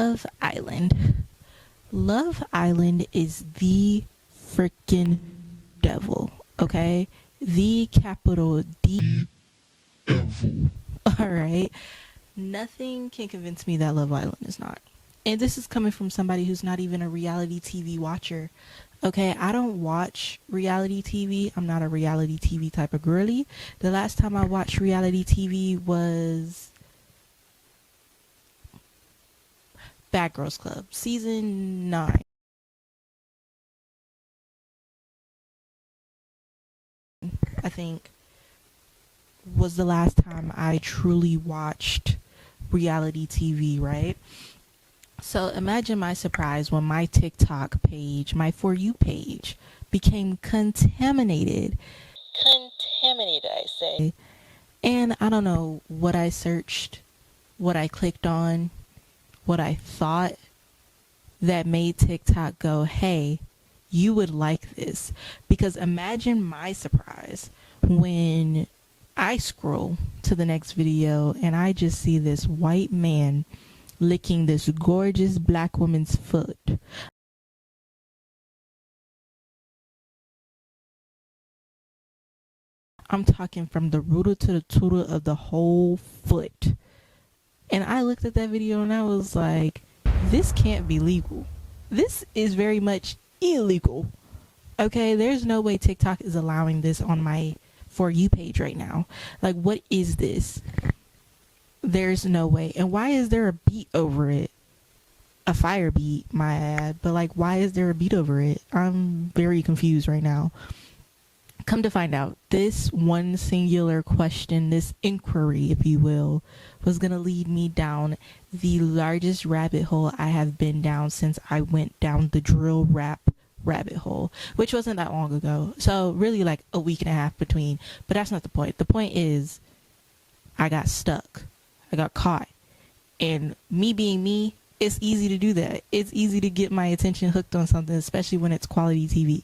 Love Island. Love Island is the freaking devil, okay? The capital D devil. Alright? Nothing can convince me that Love Island is not. And this is coming from somebody who's not even a reality TV watcher. Okay, I don't watch reality TV. I'm not a reality TV type of girly. The last time I watched reality TV was Bad Girls Club, season 9. I think was the last time I truly watched reality TV, right? So imagine my surprise when my TikTok page, my For You page, became contaminated. Contaminated, I say. And I don't know what I searched, what I clicked on, what I thought that made TikTok go, hey, you would like this. Because imagine my surprise when I scroll to the next video and I just see this white man licking this gorgeous black woman's foot. I'm talking from the rooter to the tutor of the whole foot. And I looked at that video and I was like, this can't be legal. This is very much illegal. Okay, there's no way TikTok is allowing this on my For You page right now. Like, what is this? There's no way. And why is there a beat over it? A fire beat, my ad. But like, why is there a beat over it? I'm very confused right now. Come to find out, this one singular question, this inquiry, if you will, was going to lead me down the largest rabbit hole I have been down since I went down the drill rap rabbit hole, which wasn't that long ago. So really like a week and a half between, but that's not the point. The point is I got stuck. I got caught. And me being me, it's easy to do that. It's easy to get my attention hooked on something, especially when it's quality TV.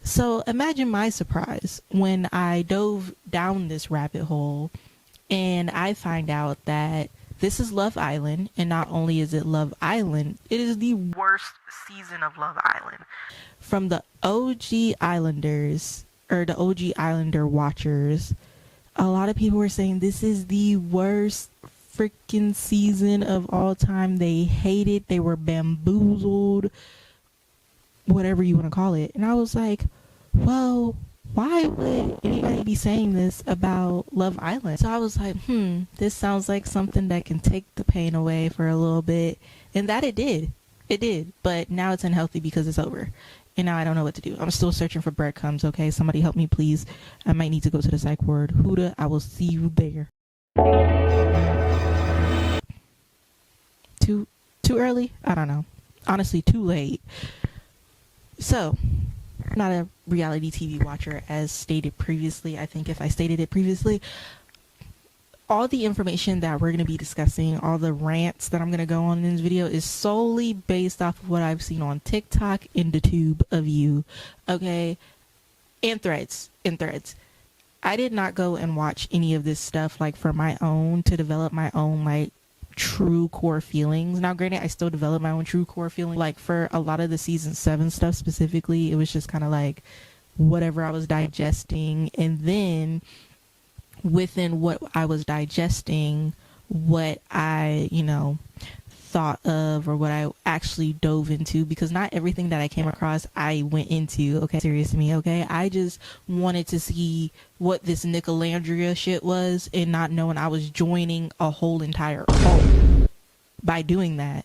So imagine my surprise when I dove down this rabbit hole and I find out that this is Love Island, and not only is it Love Island, it is the worst season of Love Island. From the OG Islanders, or the OG Islander watchers, a lot of people were saying this is the worst freaking season of all time. They hate it. They were bamboozled, whatever you want to call it. And I was like, well, why would anybody be saying this about Love Island? So I was like, this sounds like something that can take the pain away for a little bit. And that it did. It did. But now it's unhealthy because it's over. And now I don't know what to do. I'm still searching for breadcrumbs, okay? Somebody help me, please. I might need to go to the psych ward. Huda, I will see you there. Too early? I don't know. Honestly, too late. So, I'm not a reality TV watcher as stated previously. I think if I stated it previously, all the information that we're going to be discussing, all the rants that I'm going to go on in this video is solely based off of what I've seen on TikTok and the tube of you, okay? And threads. I did not go and watch any of this stuff like for my own, to develop my own like true core feelings. Now granted, I still develop my own true core feeling. Like for a lot of the season 7 stuff specifically, it was just kind of like whatever I was digesting, and then within what I was digesting, what I thought of, or what I actually dove into, because not everything that I came across I went into. Okay, serious to me. Okay, I just wanted to see what this Nicolandria shit was, and not knowing I was joining a whole entire cult by doing that.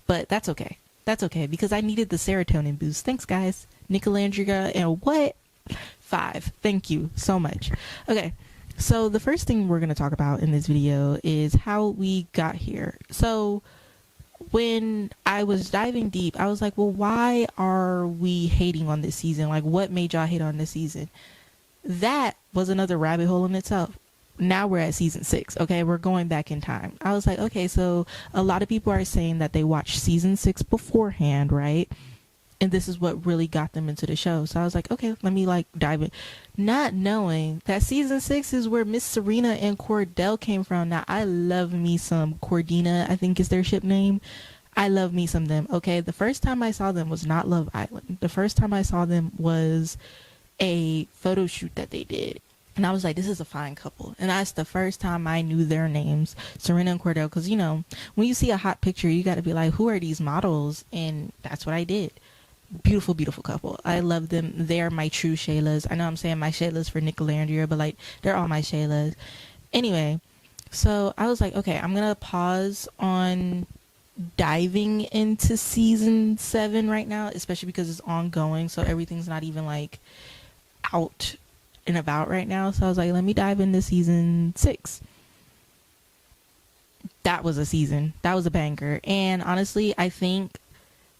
But that's okay. That's okay, because I needed the serotonin boost. Thanks guys. Nicolandria and what? 5. Thank you so much. Okay, so the first thing we're going to talk about in this video is how we got here. So when I was diving deep, I was like, well, why are we hating on this season? Like, what made y'all hate on this season? That was another rabbit hole in itself. Now we're at season 6. Okay, we're going back in time. I was like, okay, so a lot of people are saying that they watched season 6 beforehand, right? And this is what really got them into the show. So I was like, okay, let me like dive in. Not knowing that season 6 is where Miss Serena and Cordell came from. Now I love me some Cordina, I think is their ship name. I love me some them. Okay, the first time I saw them was not Love Island. The first time I saw them was a photo shoot that they did. And I was like, this is a fine couple. And that's the first time I knew their names, Serena and Cordell. Because, you know, when you see a hot picture, you got to be like, who are these models? And that's what I did. Beautiful, beautiful couple. I love them. They're my true Shaylas. I know I'm saying my Shaylas for Nicolandria, but like, they're all my Shaylas. Anyway, so I was like, okay, I'm going to pause on diving into season 7 right now, especially because it's ongoing. So everything's not even like out and about right now. So I was like, let me dive into season 6. That was a season. That was a banger. And honestly, I think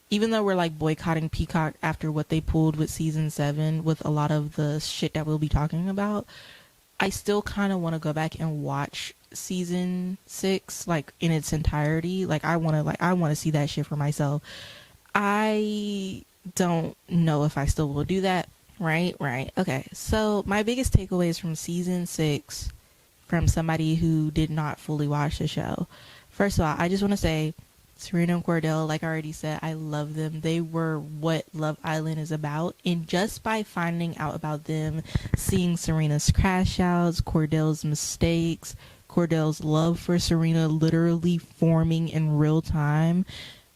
even though we're like boycotting Peacock after what they pulled with season 7 with a lot of the shit that we'll be talking about, I still kind of want to go back and watch season 6 like in its entirety. Like I want to see that shit for myself. I don't know if I still will do that. Right. Okay. So my biggest takeaways from season 6 from somebody who did not fully watch the show. First of all, I just want to say Serena and Cordell, like I already said, I love them. They were what Love Island is about. And just by finding out about them, seeing Serena's crash outs, Cordell's mistakes, Cordell's love for Serena literally forming in real time,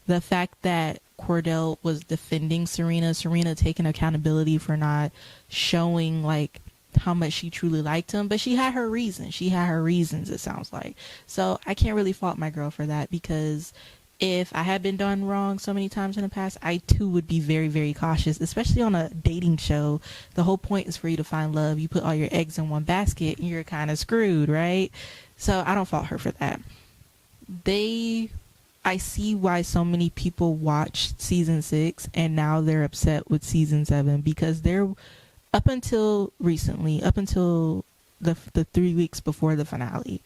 the fact that Cordell was defending Serena taking accountability for not showing like how much she truly liked him, but she had her reasons, it sounds like. So I can't really fault my girl for that, because if I had been done wrong so many times in the past, I too would be very, very cautious, especially on a dating show. The whole point is for you to find love. You put all your eggs in one basket and you're kind of screwed, right? So I don't fault her for that. I see why so many people watched season 6 and now they're upset with season 7, because they're up until recently, up until the 3 weeks before the finale,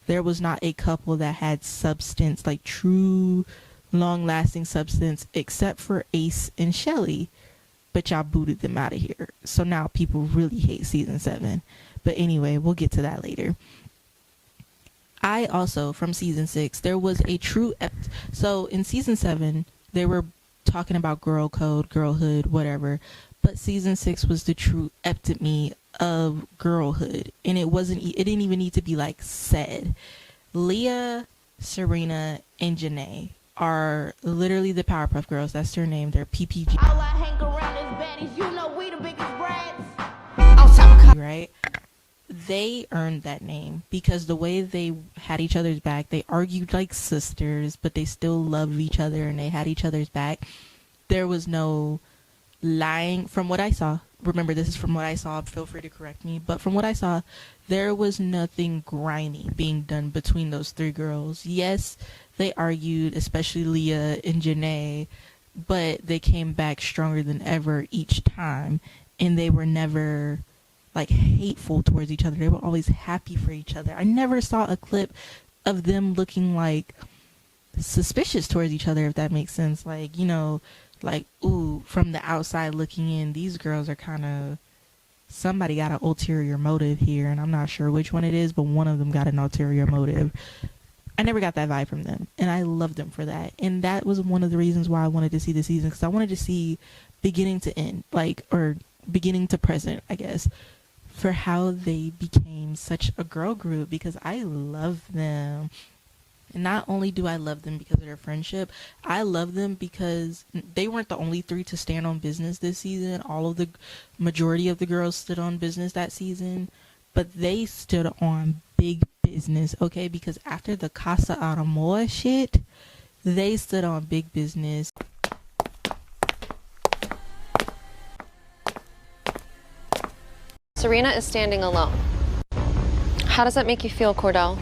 there was not a couple that had substance, like true long-lasting substance, except for Ace and Shelly. But y'all booted them out of here. So now people really hate season 7. But anyway, we'll get to that later. I also, from season 6, there was a true... So in season 7, they were talking about girl code, girlhood, whatever. But season 6 was the true epitome of girlhood. And it didn't even need to be like said. Leah, Serena, and Janae are literally the Powerpuff Girls. That's their name. They're PPG. All I hang around is baddies. You know we the biggest brats. Right? They earned that name because the way they had each other's back, they argued like sisters, but they still loved each other and they had each other's back. There was no lying. From what I saw, remember this is from what I saw, feel free to correct me, but from what I saw, there was nothing grimy being done between those 3 girls. Yes, they argued, especially Leah and Janae, but they came back stronger than ever each time, and they were never like hateful towards each other. They were always happy for each other. I never saw a clip of them looking like suspicious towards each other, if that makes sense. Like, you know, like, ooh, from the outside looking in, these girls are kind of, somebody got an ulterior motive here, and I'm not sure which one it is, but one of them got an ulterior motive. I never got that vibe from them, and I loved them for that. And that was one of the reasons why I wanted to see the season, because I wanted to see beginning to end, like, or beginning to present, I guess, for how they became such a girl group, because I love them. And not only do I love them because of their friendship, I love them because they weren't the only 3 to stand on business this season. Majority of the girls stood on business that season, but they stood on big business, okay? Because after the Casa Amor shit, they stood on big business. Serena is standing alone. How does that make you feel, Cordell?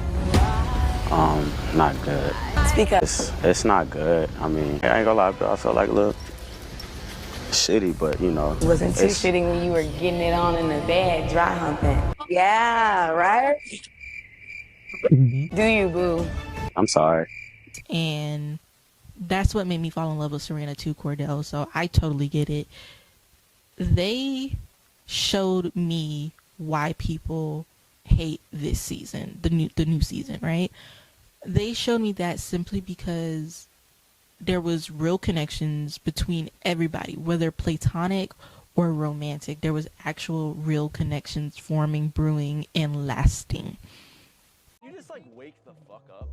Not good. Speak up. It's not good. I mean, I ain't gonna lie, I felt like a little shitty, but you know. It wasn't too shitty when you were getting it on in the bed, dry humping. Yeah, right? Do you, boo? I'm sorry. And that's what made me fall in love with Serena too, Cordell. So I totally get it. They showed me why people hate this season, the new season, right? They showed me that simply because there was real connections between everybody, whether platonic or romantic. There was actual real connections forming, brewing, and lasting. You just like wake the fuck up.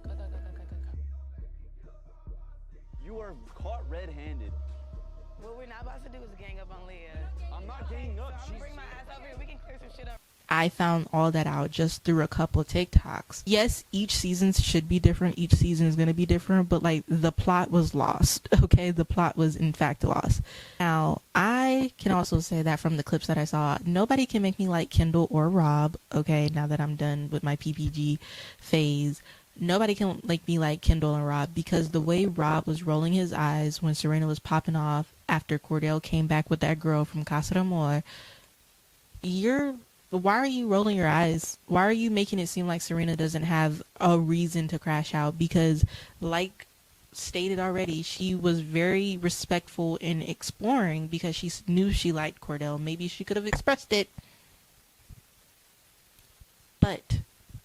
Go. You are caught red-handed. What we're not about to do is gang up on Leah. I'm not ganging up. So I'm gonna bring my ass over here. We can clear some shit up. I found all that out just through a couple of TikToks. Yes, each season should be different. Each season is going to be different, but like the plot was lost. Okay, the plot was in fact lost. Now, I can also say that from the clips that I saw, nobody can make me like Kendall or Rob. Okay, now that I'm done with my PPG phase, nobody can make me like Kendall and Rob, because the way Rob was rolling his eyes when Serena was popping off after Cordell came back with that girl from Casa de Amor, why are you rolling your eyes? Why are you making it seem like Serena doesn't have a reason to crash out? Because like stated already, she was very respectful in exploring because she knew she liked Cordell. Maybe she could have expressed it, but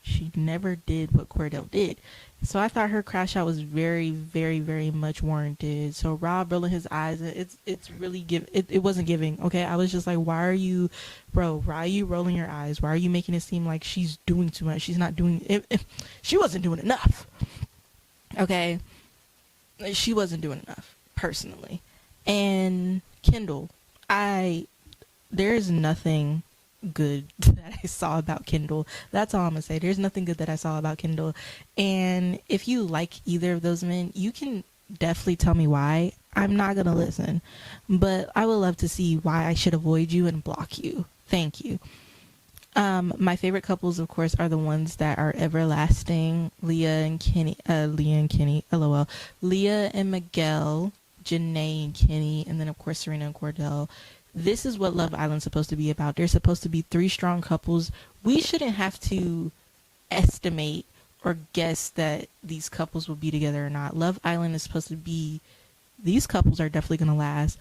she never did what Cordell did. So I thought her crash out was very, very, very much warranted. So Rob rolling his eyes, it's really it wasn't giving. Okay, I was just like, why are you rolling your eyes? Why are you making it seem like she's doing too much? She's not doing it. She wasn't doing enough. Okay, she wasn't doing enough personally. And Kendall, there's nothing good that I saw about Kendall. That's all I'm gonna say. There's nothing good that I saw about Kendall. And if you like either of those men, you can definitely tell me why. I'm not gonna listen, but I would love to see why I should avoid you and block you. Thank you. My favorite couples, of course, are the ones that are everlasting. Leah and Kenny, LOL. Leah and Miguel, Janae and Kenny, and then of course Serena and Cordell. This is what Love Island's supposed to be about. There's supposed to be 3 strong couples. We shouldn't have to estimate or guess that these couples will be together or not. Love Island is supposed to be, these couples are definitely going to last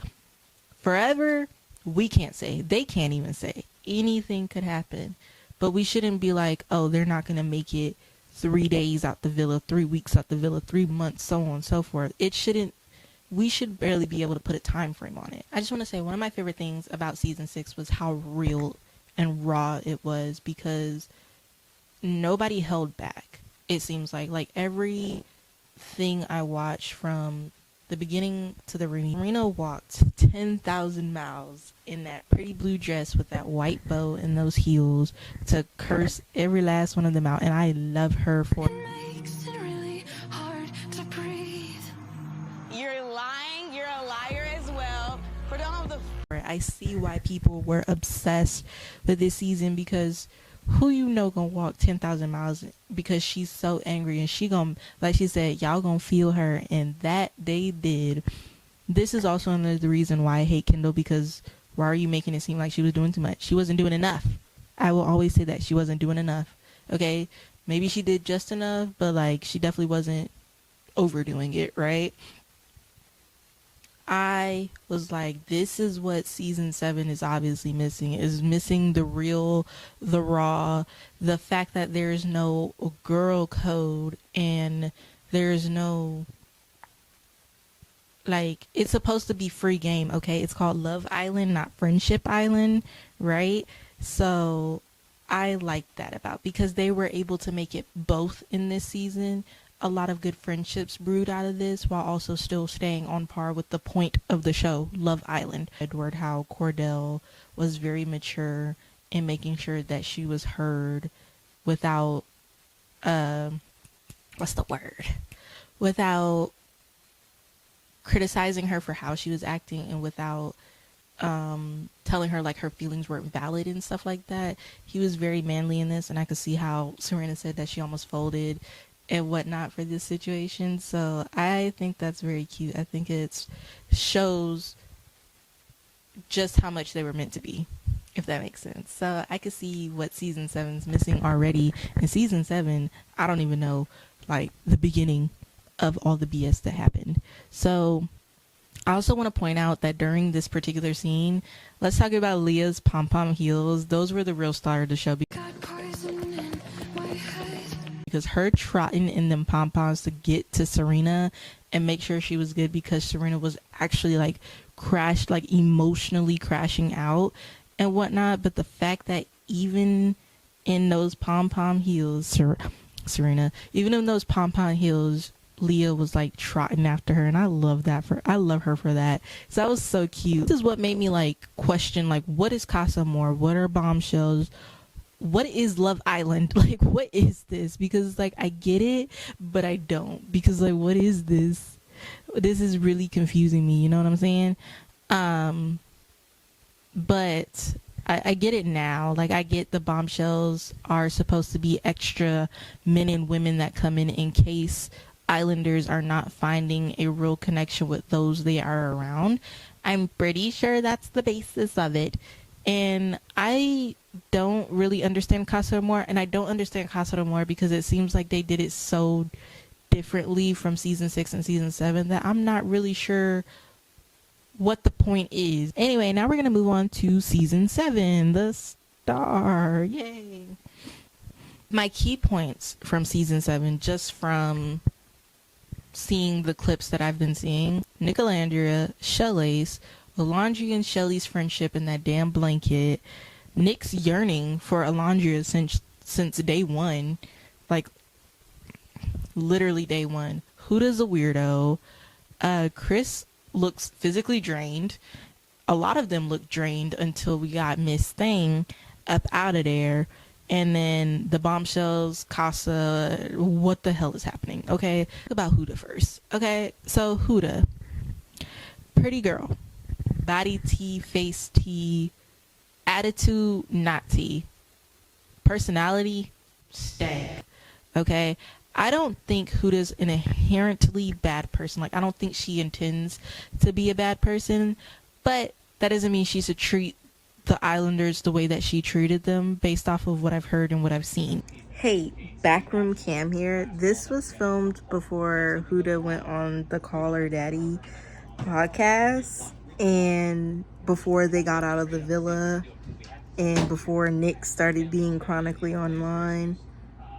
forever. We can't say. They can't even say. Anything could happen. But we shouldn't be like, oh, they're not going to make it 3 days out the villa, 3 weeks out the villa, 3 months, so on and so forth. We should barely be able to put a time frame on it. I just want to say one of my favorite things about season 6 was how real and raw it was, because nobody held back. It seems like everything I watched from the beginning to the Serena walked 10,000 miles in that pretty blue dress with that white bow and those heels to curse every last one of them out, and I love her for it. I see why people were obsessed with this season, because who gonna walk 10,000 miles because she's so angry, and she gonna, like she said, y'all gonna feel her, and that they did. This is also another reason why I hate Kendall, because why are you making it seem like she was doing too much? She wasn't doing enough. I will always say that she wasn't doing enough. Okay, maybe she did just enough, but like she definitely wasn't overdoing it, right? I was like, this is what season 7 is obviously missing. Is missing the real, the raw, the fact that there's no girl code, and there's no, like, it's supposed to be free game, okay? It's called Love Island, not Friendship Island, right? So I like that about, because they were able to make it both in this season. A lot of good friendships brewed out of this, while also still staying on par with the point of the show, Love Island. Edward, how Cordell was very mature in making sure that she was heard without, without criticizing her for how she was acting, and without telling her like her feelings weren't valid and stuff like that. He was very manly in this, and I could see how Serena said that she almost folded and whatnot for this situation. So I think that's very cute. I think it shows just how much they were meant to be, if that makes sense. So I could see what season 7's missing already. In season 7, I don't even know like the beginning of all the BS that happened. So I also want to point out that during this particular scene, let's talk about Leah's pom-pom heels. Those were the real star of the show, because because her trotting in them pom-poms to get to Serena and make sure she was good, because Serena was actually like crashed, like emotionally crashing out and whatnot. But the fact that even in those pom-pom heels, Serena, even in those pom-pom heels, Leah was like trotting after her, and I love her for that. So that was so cute. This is what made me like question, like, what is Casa Amor? What are bombshells? What is Love Island? Like, what is this? Because like I get it, but I don't, because like, what is this? This is really confusing me, you know what I'm saying? But I get it now. Like, I get the bombshells are supposed to be extra men and women that come in case Islanders are not finding a real connection with those they are around. I'm pretty sure that's the basis of it. And I don't really understand Casa Amor, and I don't understand Casa Amor because it seems like they did it so differently from season 6 and season 7 that I'm not really sure what the point is. Anyway, now we're gonna move on to season 7, the star. Yay. My key points from season 7, just from seeing the clips that I've been seeing: Nicolandria, Shelley's, Alondria and Shelley's friendship in that damn blanket, Nick's yearning for Alondria since day one, like literally day one. Huda's a weirdo. Chris looks physically drained. A lot of them look drained until we got Miss Thing up out of there. And then the bombshells, Casa, what the hell is happening? Okay, about Huda first. Okay, so Huda, pretty girl, body T, face T, attitude not T, personality stank. Okay, I don't think Huda's an inherently bad person. Like, I don't think she intends to be a bad person, but that doesn't mean she should treat the Islanders the way that she treated them, based off of what I've heard and what I've seen. Hey, backroom cam here. This was filmed before Huda went on the Call Her Daddy podcast, and before they got out of the villa, and before Nick started being chronically online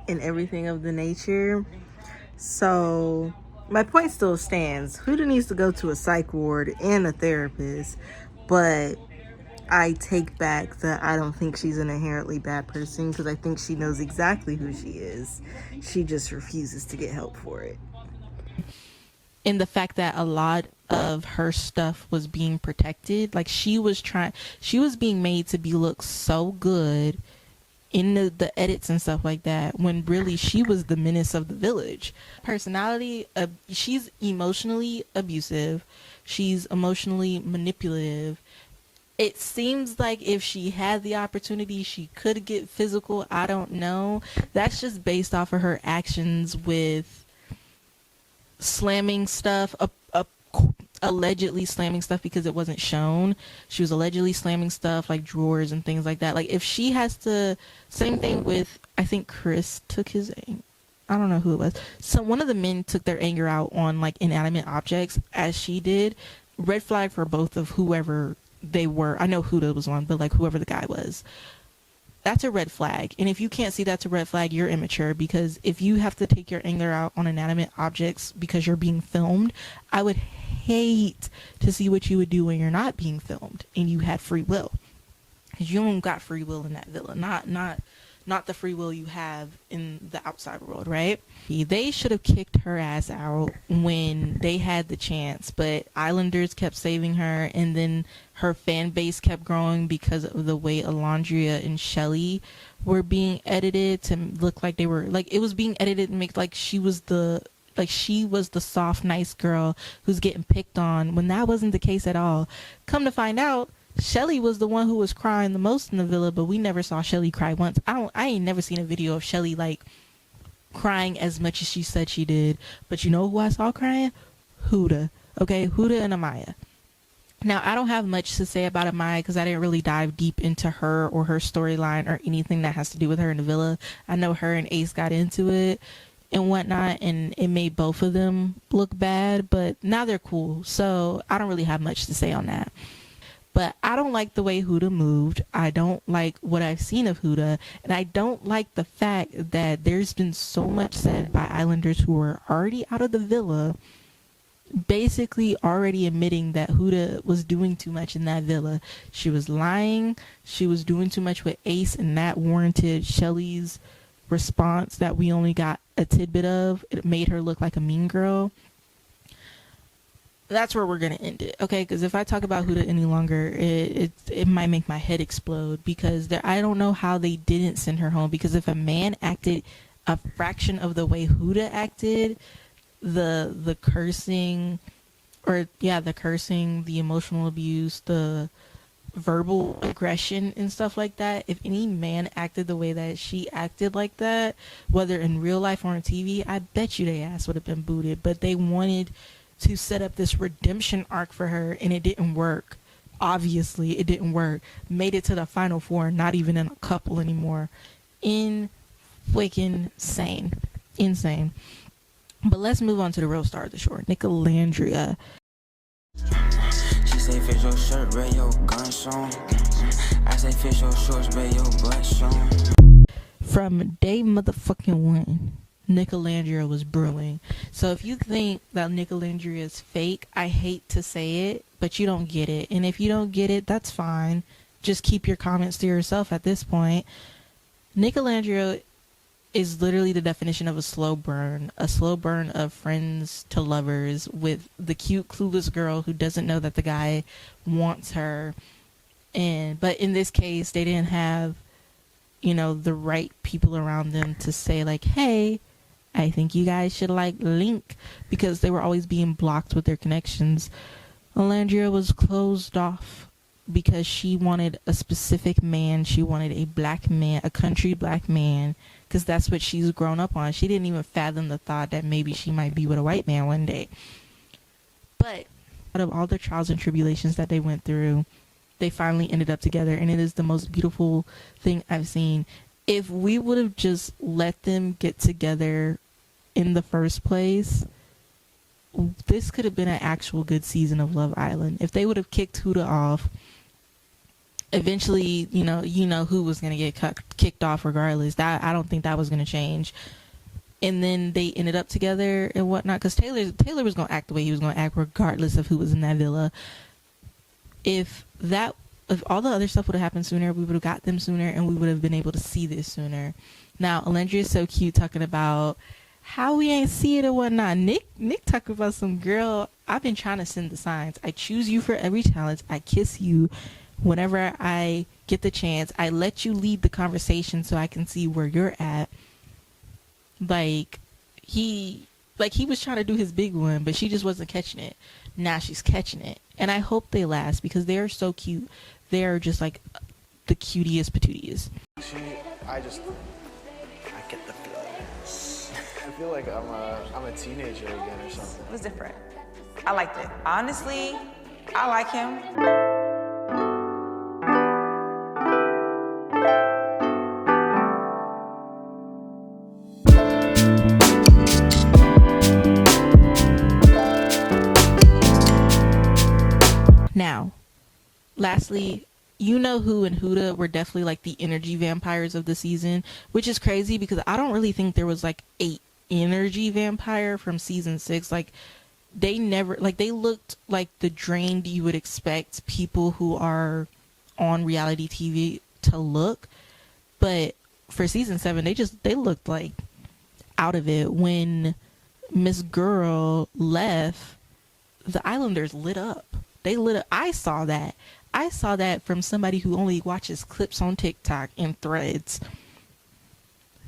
and everything of the nature. So my point still stands. Huda needs to go to a psych ward and a therapist, but I take back that I don't think she's an inherently bad person, because I think she knows exactly who she is. She just refuses to get help for it. In the fact that a lot of her stuff was being protected, like she was being made to look so good in the edits and stuff like that, when really she was the menace of the village. Personality, she's emotionally abusive, she's emotionally manipulative. It seems like if she had the opportunity, she could get physical. I don't know. That's just based off of her actions with slamming stuff, allegedly slamming stuff, because it wasn't shown. She was allegedly slamming stuff like drawers and things like that. Like, if she has to, same thing with, I think Chris took his, I don't know who it was. So one of the men took their anger out on like inanimate objects, as she did. Red flag for both of whoever they were. I know Huda was one, but like whoever the guy was, that's a red flag. And if you can't see that's a red flag, you're immature, because if you have to take your anger out on inanimate objects because you're being filmed, I would hate to see what you would do when you're not being filmed and you had free will, because you don't got free will in that villa, not the free will you have in the outside world, right? They should have kicked her ass out when they had the chance, but Islanders kept saving her, and then her fan base kept growing because of the way Alondria and Shelley were being edited to look like they were, like, it was being edited to make like she was the soft, nice girl who's getting picked on, when that wasn't the case at all. Come to find out, Shelley was the one who was crying the most in the villa, but we never saw Shelley cry once. I ain't never seen a video of Shelley like crying as much as she said she did. But you know who I saw crying? Huda. Okay, Huda and Amaya. Now, I don't have much to say about Amaya because I didn't really dive deep into her or her storyline or anything that has to do with her in the villa. I know her and Ace got into it and whatnot, and it made both of them look bad, but now they're cool, so I don't really have much to say on that. But I don't like the way Huda moved. I don't like what I've seen of Huda. And I don't like the fact that there's been so much said by Islanders who are already out of the villa, basically already admitting that Huda was doing too much in that villa. She was lying. She was doing too much with Ace, and that warranted Shelly's response that we only got a tidbit of. It made her look like a mean girl. That's where we're gonna end it, okay? Because if I talk about Huda any longer, it might make my head explode, because I don't know how they didn't send her home. Because if a man acted a fraction of the way Huda acted, the cursing, the emotional abuse, the verbal aggression and stuff like that, if any man acted the way that she acted like that, whether in real life or on TV, I bet you their ass would have been booted. But they wanted to set up this redemption arc for her, and it didn't work. Obviously it didn't work. Made it to the final four, not even in a couple anymore. Insane. But let's move on to the real star of the show, Nicolandria. She say fish your shirt, wear your gun shown. I say fish your shorts, wear your butt shown. From day motherfucking one, Nicolandria was brewing. So if you think that Nicolandria is fake, I hate to say it, but you don't get it. And if you don't get it, that's fine. Just keep your comments to yourself at this point. Nicolandria is literally the definition of a slow burn of friends to lovers, with the cute clueless girl who doesn't know that the guy wants her. But in this case, they didn't have, the right people around them to say like, hey, I think you guys should link, because they were always being blocked with their connections. Nicolandria was closed off because she wanted a specific man. She wanted a black man, a country black man, because that's what she's grown up on. She didn't even fathom the thought that maybe she might be with a white man one day. But out of all the trials and tribulations that they went through, they finally ended up together, and it is the most beautiful thing I've seen. If we would have just let them get together in the first place, this could have been an actual good season of Love Island. If they would have kicked Huda off, eventually, who was going to get kicked off regardless. That I don't think that was going to change. And then they ended up together and whatnot, because Taylor was going to act the way he was going to act regardless of who was in that villa. If all the other stuff would have happened sooner, we would have got them sooner, and we would have been able to see this sooner. Now, Alendria is so cute talking about how we ain't see it or whatnot. Nick talking about some girl. I've been trying to send the signs. I choose you for every challenge. I kiss you whenever I get the chance. I let you lead the conversation so I can see where you're at. He was trying to do his big one, but she just wasn't catching it. Now she's catching it. And I hope they last, because they are so cute. They are just like the cutiest patooties. I get the feelings. I feel like I'm a teenager again or something. It was different. I liked it. Honestly, I like him. Now, lastly, who and Huda were definitely like the energy vampires of the season, which is crazy because I don't really think there was like a energy vampire from season 6. Like, they looked like the drained you would expect people who are on reality TV to look. But for season 7, they looked like out of it. When Miss Girl left, the Islanders lit up. They lit up. I saw that from somebody who only watches clips on TikTok and Threads.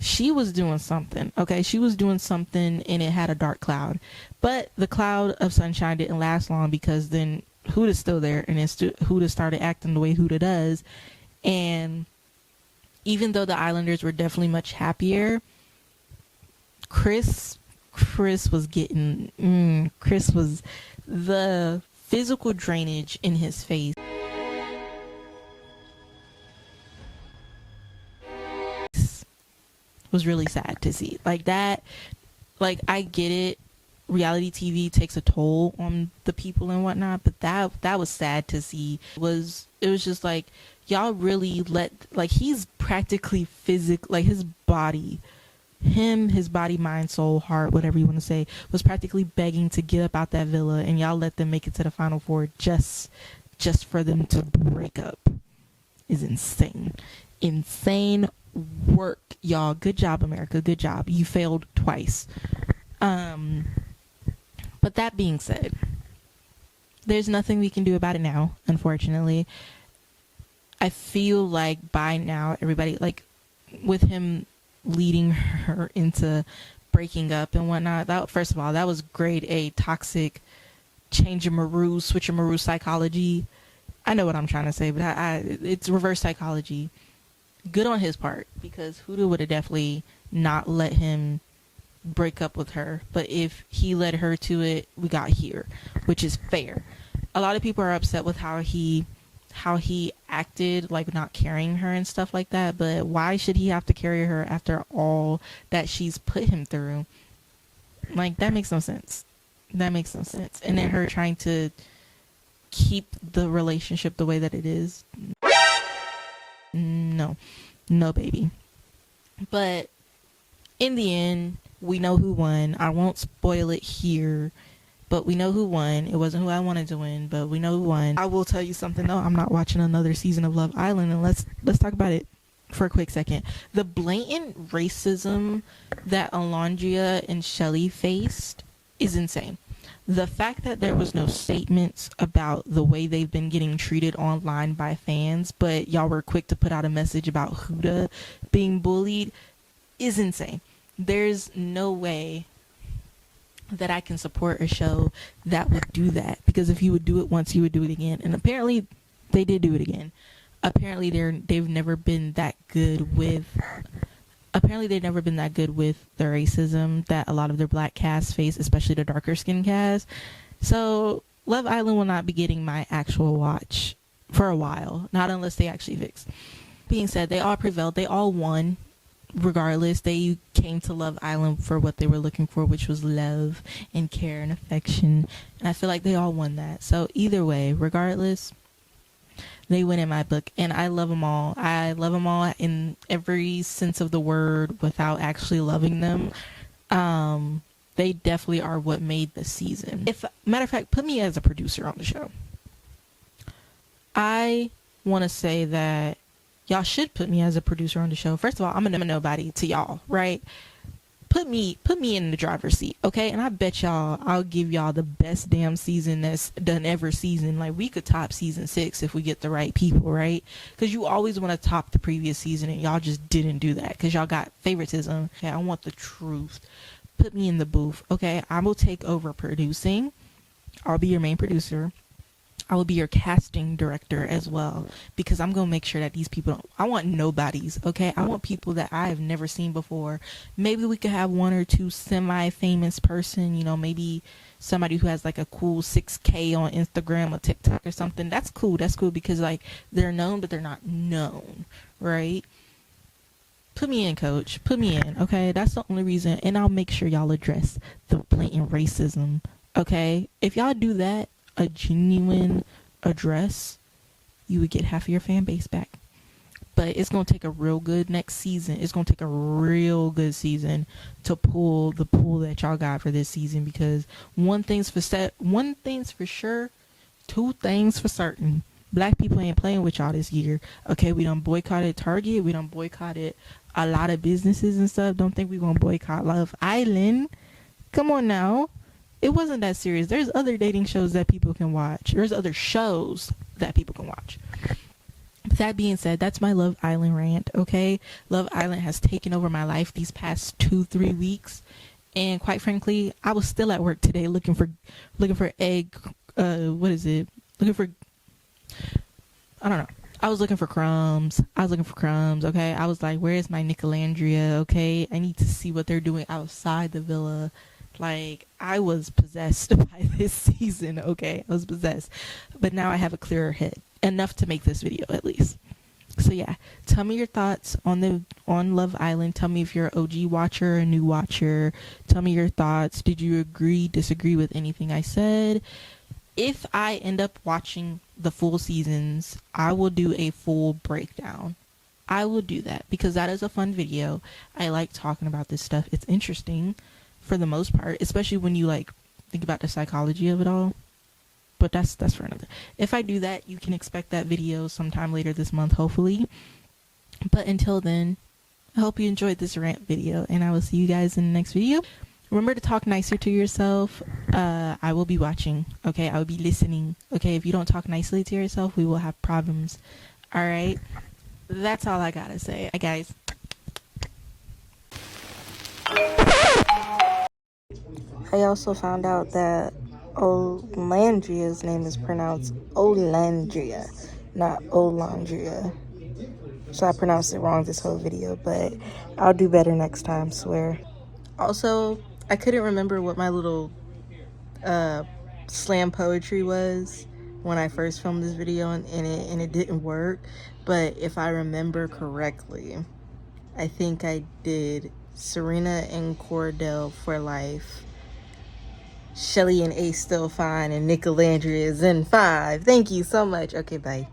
She was doing something, okay? She was doing something, and it had a dark cloud. But the cloud of sunshine didn't last long, because then Huda's still there, and then Huda started acting the way Huda does. And even though the Islanders were definitely much happier, Chris was getting... Chris was... The physical drainage in his face was really sad to see. Like that, like I get it. reality TV takes a toll on the people and whatnot, but that was sad to see. It was just like, y'all really let, like, he's practically like his body, mind, soul, heart, whatever you want to say, was practically begging to get up out that villa, and y'all let them make it to the Final Four just for them to break up. Is insane work, y'all. Good job, America. Good job. You failed twice. But that being said, there's nothing we can do about it now, unfortunately. I feel like by now everybody, like, with him leading her into breaking up and whatnot, that, first of all, that was grade A toxic switch psychology. I know what I'm trying to say, but it's reverse psychology. Good on his part, because Huda would have definitely not let him break up with her. But if he led her to it, we got here, which is fair. A lot of people are upset with how he acted, like not carrying her and stuff like that. But why should he have to carry her after all that she's put him through? Like, that makes no sense. And then her trying to keep the relationship the way that it is. No, baby. But in the end, we know who won. I won't spoil it here, but we know who won. It wasn't who I wanted to win, but we know who won. I will tell you something though. I'm not watching another season of Love Island, and let's talk about it for a quick second. The blatant racism that Nicolandria and Shelly faced is insane. The fact that there was no statements about the way they've been getting treated online by fans, but y'all were quick to put out a message about Huda being bullied, is insane. There's no way that I can support a show that would do that, because if you would do it once, you would do it again. And apparently they did do it again. Apparently they've never been that good with the racism that a lot of their black casts face, especially the darker skin cast. So Love Island will not be getting my actual watch for a while, not unless they actually fix. Being said, they all prevailed, they all won. Regardless, they came to Love Island for what they were looking for, which was love and care and affection, and I feel like they all won that. So either way, regardless, they win in my book, and I love them all. I love them all in every sense of the word without actually loving them. They definitely are what made the season. If, matter of fact, put me as a producer on the show. I want to say that y'all should put me as a producer on the show. First of all, I'm a nobody to y'all, right? Put me in the driver's seat, okay? And I bet y'all I'll give y'all the best damn season that's done ever season. Like, we could top season 6 if we get the right people, right? Because you always want to top the previous season, and y'all just didn't do that because y'all got favoritism. Okay, I want the truth. Put me in the booth, okay? I will take over producing. I'll be your main producer. I will be your casting director as well, because I'm going to make sure that these people, I want nobodies, okay? I want people that I have never seen before. Maybe we could have one or two semi-famous person, you know, maybe somebody who has like a cool 6K on Instagram or TikTok or something. That's cool because like they're known, but they're not known, right? Put me in, coach. Put me in, okay? That's the only reason, and I'll make sure y'all address the blatant racism, okay? If y'all do that, a genuine address, you would get half of your fan base back. But it's going to take a real good next season. It's going to take a real good season to pull the pool that y'all got for this season, because one thing's for sure, two things for certain. Black people ain't playing with y'all this year. Okay, we done boycotted Target. We done boycotted a lot of businesses and stuff. Don't think we going to boycott Love Island. Come on now. It wasn't that serious. There's other dating shows that people can watch. There's other shows that people can watch. That being said, that's my Love Island rant, okay? Love Island has taken over my life these past 2-3 weeks. And quite frankly, I was still at work today looking for egg, I don't know. I was looking for crumbs, okay? I was like, where's my Nicolandria, okay? I need to see what they're doing outside the villa. Like, I was possessed by this season, okay? I was possessed. But now I have a clearer head. Enough to make this video, at least. So yeah, tell me your thoughts on Love Island. Tell me if you're an OG watcher or a new watcher. Tell me your thoughts. Did you agree, disagree with anything I said? If I end up watching the full seasons, I will do a full breakdown. I will do that because that is a fun video. I like talking about this stuff. It's interesting for the most part, especially when you like think about the psychology of it all. But that's for another. If I do that, you can expect that video sometime later this month, hopefully. But until then, I hope you enjoyed this rant video, and I will see you guys in the next video. Remember to talk nicer to yourself. I will be watching, okay? I will be listening, okay? If you don't talk nicely to yourself, we will have problems, all right? That's all I gotta say. Hi, guys. I also found out that Olandria's name is pronounced Olandria, not Olandria. So I pronounced it wrong this whole video, but I'll do better next time, swear. Also, I couldn't remember what my little slam poetry was when I first filmed this video, and it didn't work. But if I remember correctly, I think I did Serena and Cordell for life. Shelly and Ace still fine, and Nicolandria is in 5. Thank you so much. Okay, bye.